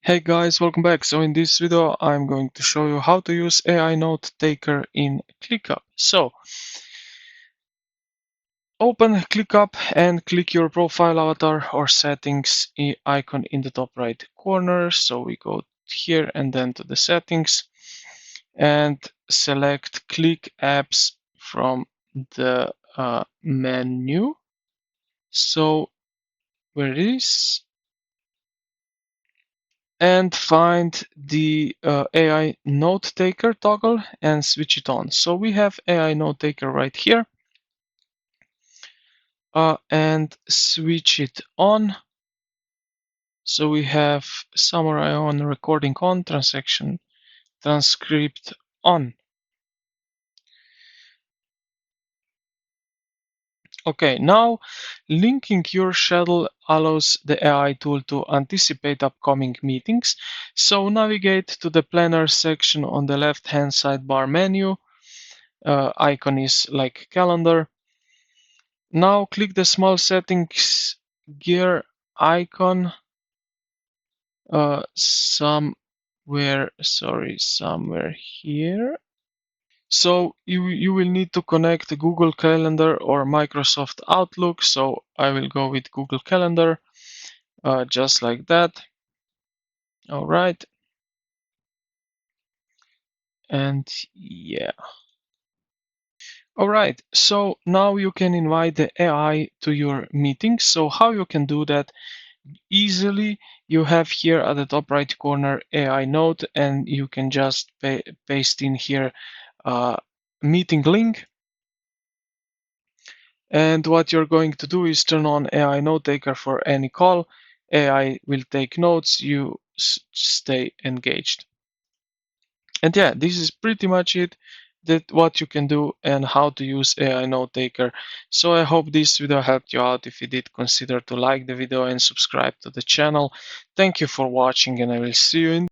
Hey guys, welcome back. So in this video, I'm going to show you how to use AI Note Taker in ClickUp. So open ClickUp and click your profile avatar or settings icon in the top right corner. So we go here and then to the settings and select Click Apps from the menu. So where it is? And find the AI Note Taker toggle and switch it on. So we have AI Note Taker right here, and switch it on. So we have summary on, recording on, transaction transcript on. Okay, now linking your schedule allows the AI tool to anticipate upcoming meetings. So navigate to the planner section on the left-hand sidebar menu. Icon is like calendar. Now click the small settings gear icon somewhere here. So you will need to connect Google Calendar or Microsoft Outlook. So I will go with Google Calendar, just like that. All right. And yeah. All right. So now you can invite the AI to your meeting. So how you can do that easily, you have here at the top right corner AI Note, and you can just paste in here meeting link. And what you're going to do is turn on AI Note Taker for any call. AI will take notes, you stay engaged. And yeah, this is pretty much it, that what you can do and how to use AI Note Taker. So I hope this video helped you out. If you did, consider to like the video and subscribe to the channel. Thank you for watching, and I will see you in